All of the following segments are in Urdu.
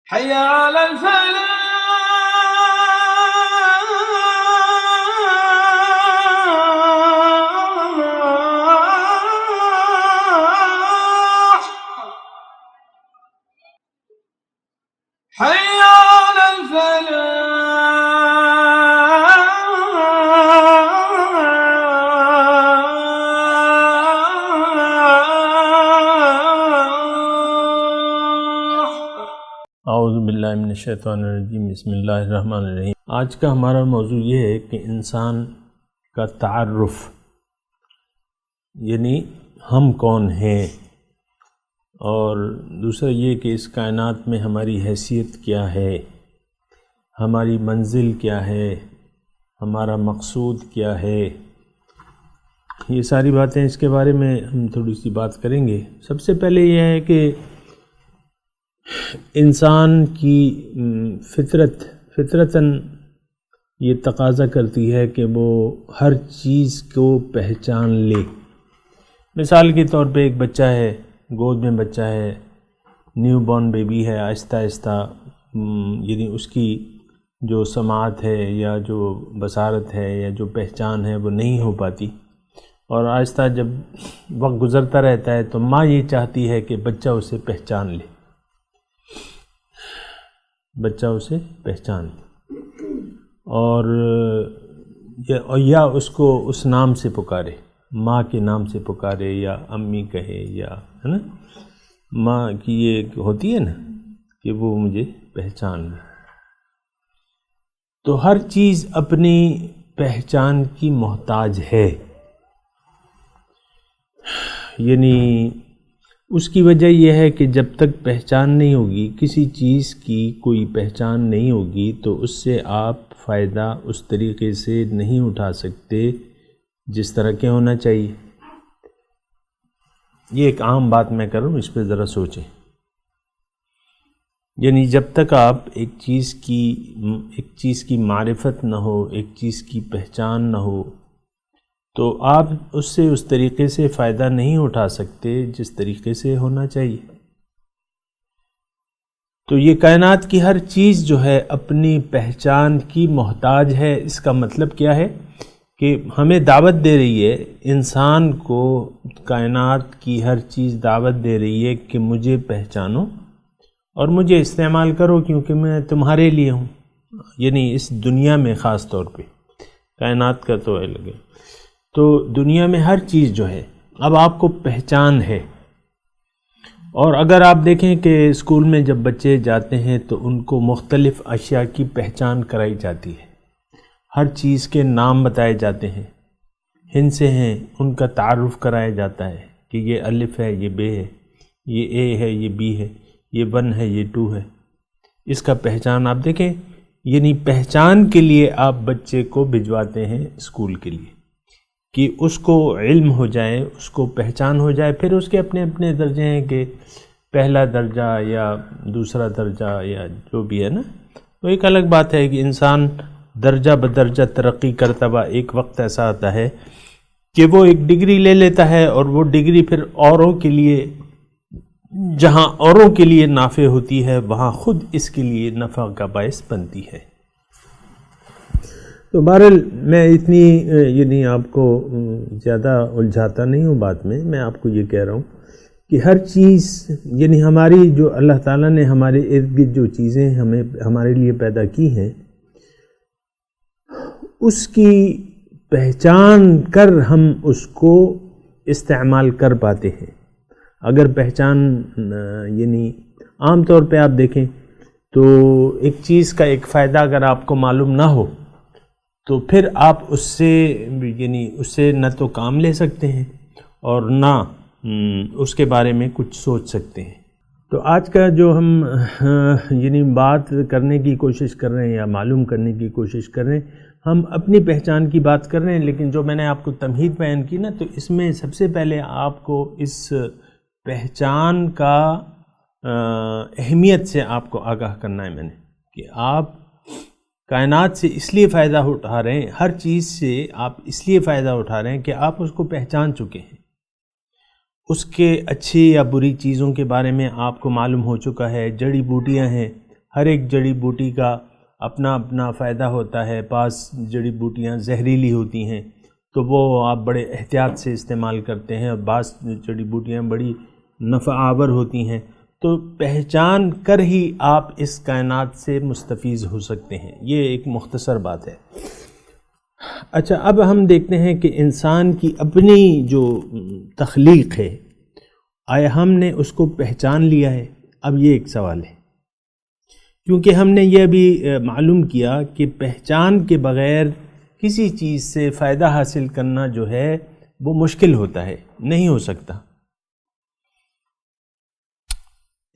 حي على الفلاح حي على اعوذ باللہ من الشیطان الرجیم، بسم اللہ الرحمن الرحیم۔ آج کا ہمارا موضوع یہ ہے کہ انسان کا تعارف، یعنی ہم کون ہیں، اور دوسرا یہ کہ اس کائنات میں ہماری حیثیت کیا ہے، ہماری منزل کیا ہے، ہمارا مقصود کیا ہے۔ یہ ساری باتیں اس کے بارے میں ہم تھوڑی سی بات کریں گے۔ سب سے پہلے یہ ہے کہ انسان کی فطرتاً یہ تقاضا کرتی ہے کہ وہ ہر چیز کو پہچان لے۔ مثال کے طور پہ ایک بچہ ہے، گود میں بچہ ہے، نیو بورن بیبی ہے، آہستہ آہستہ یعنی اس کی جو سماعت ہے یا جو بصارت ہے یا جو پہچان ہے وہ نہیں ہو پاتی، اور آہستہ جب وقت گزرتا رہتا ہے تو ماں یہ چاہتی ہے کہ بچہ اسے پہچان لے، بچہ اسے پہچان لے، اور یا اس کو اس نام سے پکارے، ماں کے نام سے پکارے، یا امی کہے، یا ہے نا، ماں کی یہ ہوتی ہے نا کہ وہ مجھے پہچان لے۔ تو ہر چیز اپنی پہچان کی محتاج ہے، یعنی اس کی وجہ یہ ہے کہ جب تک پہچان نہیں ہوگی، کسی چیز کی کوئی پہچان نہیں ہوگی، تو اس سے آپ فائدہ اس طریقے سے نہیں اٹھا سکتے جس طرح کے ہونا چاہیے۔ یہ ایک عام بات میں کر رہا ہوں، اس پہ ذرا سوچیں۔ یعنی جب تک آپ ایک چیز کی معرفت نہ ہو، ایک چیز کی پہچان نہ ہو، تو آپ اس سے اس طریقے سے فائدہ نہیں اٹھا سکتے جس طریقے سے ہونا چاہیے۔ تو یہ کائنات کی ہر چیز جو ہے اپنی پہچان کی محتاج ہے۔ اس کا مطلب کیا ہے کہ ہمیں دعوت دے رہی ہے، انسان کو کائنات کی ہر چیز دعوت دے رہی ہے کہ مجھے پہچانو اور مجھے استعمال کرو، کیونکہ میں تمہارے لیے ہوں، یعنی اس دنیا میں خاص طور پہ، کائنات کا تو الگ ہے۔ تو دنیا میں ہر چیز جو ہے اب آپ کو پہچان ہے، اور اگر آپ دیکھیں کہ اسکول میں جب بچے جاتے ہیں تو ان کو مختلف اشیاء کی پہچان کرائی جاتی ہے، ہر چیز کے نام بتائے جاتے ہیں، ہن سے ہیں ان کا تعارف کرایا جاتا ہے کہ یہ الف ہے، یہ بے ہے، یہ اے ہے، یہ بی ہے، یہ 1 ہے، یہ 2 ہے۔ اس کا پہچان آپ دیکھیں، یعنی پہچان کے لیے آپ بچے کو بھجواتے ہیں اسکول کے لیے کہ اس کو علم ہو جائے، اس کو پہچان ہو جائے۔ پھر اس کے اپنے اپنے درجے ہیں کہ پہلا درجہ یا دوسرا درجہ یا جو بھی ہے نا، تو ایک الگ بات ہے کہ انسان درجہ بدرجہ ترقی کرتا ہوا ایک وقت ایسا آتا ہے کہ وہ ایک ڈگری لے لیتا ہے، اور وہ ڈگری پھر اوروں کے لیے، جہاں اوروں کے لیے نافع ہوتی ہے وہاں خود اس کے لیے نفع کا باعث بنتی ہے۔ تو بہرحال میں اتنی یعنی آپ کو زیادہ الجھاتا نہیں ہوں بات میں، میں آپ کو یہ کہہ رہا ہوں کہ ہر چیز، یعنی ہماری جو اللہ تعالیٰ نے ہمارے ارد گرد جو چیزیں ہمارے لیے پیدا کی ہیں، اس کی پہچان کر ہم اس کو استعمال کر پاتے ہیں۔ اگر پہچان یعنی عام طور پہ آپ دیکھیں تو ایک چیز کا ایک فائدہ اگر آپ کو معلوم نہ ہو تو پھر آپ اس سے نہ تو کام لے سکتے ہیں اور نہ اس کے بارے میں کچھ سوچ سکتے ہیں۔ تو آج کا جو ہم یعنی بات کرنے کی کوشش کر رہے ہیں یا معلوم کرنے کی کوشش کر رہے ہیں، ہم اپنی پہچان کی بات کر رہے ہیں، لیکن جو میں نے آپ کو تمہید بیان کی نا، تو اس میں سب سے پہلے آپ کو اس پہچان کا اہمیت سے آپ کو آگاہ کرنا ہے میں نے، کہ آپ کائنات سے اس لیے فائدہ اٹھا رہے ہیں، ہر چیز سے آپ اس لیے فائدہ اٹھا رہے ہیں کہ آپ اس کو پہچان چکے ہیں، اس کے اچھی یا بری چیزوں کے بارے میں آپ کو معلوم ہو چکا ہے، جڑی بوٹیاں ہیں ہر ایک جڑی بوٹی کا اپنا اپنا فائدہ ہوتا ہے، بعض جڑی بوٹیاں زہریلی ہوتی ہیں تو وہ آپ بڑے احتیاط سے استعمال کرتے ہیں، اور بعض جڑی بوٹیاں بڑی نفع آور ہوتی ہیں، تو پہچان کر ہی آپ اس کائنات سے مستفیض ہو سکتے ہیں۔ یہ ایک مختصر بات ہے۔ اچھا، اب ہم دیکھتے ہیں کہ انسان کی اپنی جو تخلیق ہے، آیا ہم نے اس کو پہچان لیا ہے؟ اب یہ ایک سوال ہے، کیونکہ ہم نے یہ بھی معلوم کیا کہ پہچان کے بغیر کسی چیز سے فائدہ حاصل کرنا جو ہے وہ مشکل ہوتا ہے، نہیں ہو سکتا۔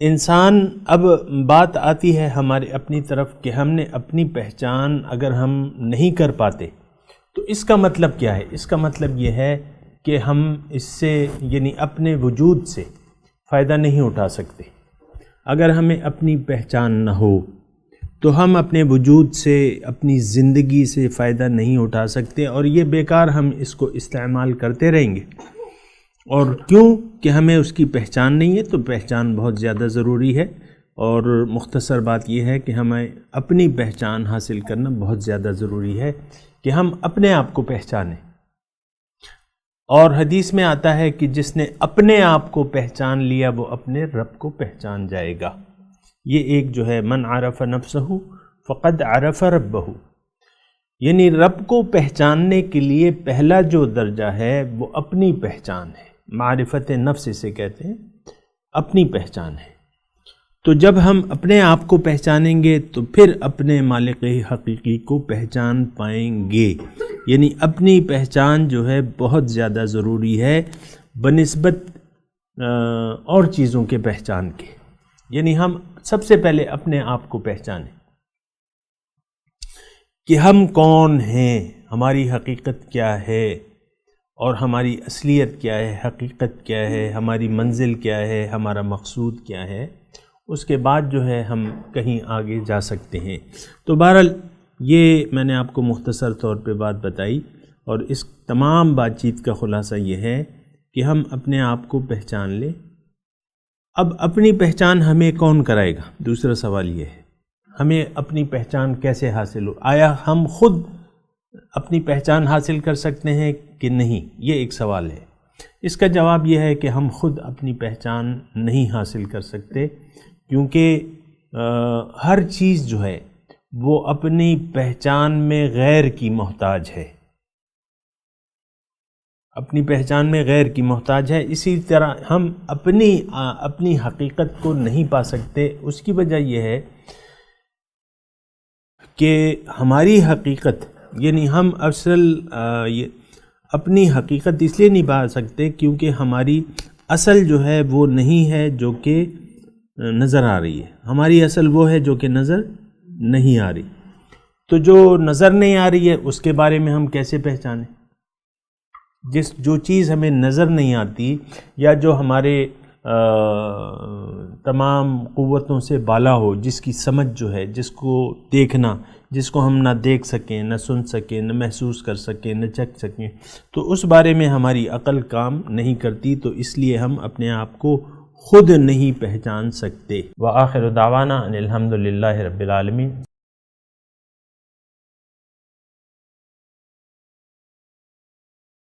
انسان، اب بات آتی ہے ہمارے اپنی طرف کہ ہم نے اپنی پہچان اگر ہم نہیں کر پاتے تو اس کا مطلب کیا ہے؟ اس کا مطلب یہ ہے کہ ہم اس سے یعنی اپنے وجود سے فائدہ نہیں اٹھا سکتے۔ اگر ہمیں اپنی پہچان نہ ہو تو ہم اپنے وجود سے، اپنی زندگی سے فائدہ نہیں اٹھا سکتے، اور یہ بیکار ہم اس کو استعمال کرتے رہیں گے۔ اور کیوں کہ ہمیں اس کی پہچان نہیں ہے، تو پہچان بہت زیادہ ضروری ہے، اور مختصر بات یہ ہے کہ ہمیں اپنی پہچان حاصل کرنا بہت زیادہ ضروری ہے کہ ہم اپنے آپ کو پہچانیں۔ اور حدیث میں آتا ہے کہ جس نے اپنے آپ کو پہچان لیا وہ اپنے رب کو پہچان جائے گا۔ یہ ایک جو ہے من عرف نفسہ فقد عرف ربہ، یعنی رب کو پہچاننے کے لیے پہلا جو درجہ ہے وہ اپنی پہچان ہے۔ معرفت نفس اسے کہتے ہیں، اپنی پہچان ہے۔ تو جب ہم اپنے آپ کو پہچانیں گے تو پھر اپنے مالک حقیقی کو پہچان پائیں گے، یعنی اپنی پہچان جو ہے بہت زیادہ ضروری ہے بنسبت اور چیزوں کے پہچان کے۔ یعنی ہم سب سے پہلے اپنے آپ کو پہچانیں کہ ہم کون ہیں، ہماری حقیقت کیا ہے، اور ہماری اصلیت کیا ہے، حقیقت کیا ہے، ہماری منزل کیا ہے، ہمارا مقصود کیا ہے۔ اس کے بعد جو ہے ہم کہیں آگے جا سکتے ہیں۔ تو بہرحال یہ میں نے آپ کو مختصر طور پہ بات بتائی، اور اس تمام بات چیت کا خلاصہ یہ ہے کہ ہم اپنے آپ کو پہچان لیں۔ اب اپنی پہچان ہمیں کون کرائے گا؟ دوسرا سوال یہ ہے، ہمیں اپنی پہچان کیسے حاصل ہو؟ آیا ہم خود اپنی پہچان حاصل کر سکتے ہیں کہ نہیں؟ یہ ایک سوال ہے۔ اس کا جواب یہ ہے کہ ہم خود اپنی پہچان نہیں حاصل کر سکتے، کیونکہ ہر چیز جو ہے وہ اپنی پہچان میں غیر کی محتاج ہے، اپنی پہچان میں غیر کی محتاج ہے۔ اسی طرح ہم اپنی حقیقت کو نہیں پا سکتے۔ اس کی وجہ یہ ہے کہ ہماری حقیقت، یعنی ہم اپنی حقیقت اس لیے نہیں پا سکتے کیونکہ ہماری اصل جو ہے وہ نہیں ہے جو کہ نظر آ رہی ہے، ہماری اصل وہ ہے جو کہ نظر نہیں آ رہی۔ تو جو نظر نہیں آ رہی ہے اس کے بارے میں ہم کیسے پہچانیں؟ جو چیز ہمیں نظر نہیں آتی، یا جو ہمارے تمام قوتوں سے بالا ہو، جس کی سمجھ جو ہے، جس کو دیکھنا، جس کو ہم نہ دیکھ سکیں، نہ سن سکیں، نہ محسوس کر سکیں، نہ چکھ سکیں، تو اس بارے میں ہماری عقل کام نہیں کرتی، تو اس لیے ہم اپنے آپ کو خود نہیں پہچان سکتے۔ وآخر دعوانا ان الحمد للہ رب العالمین۔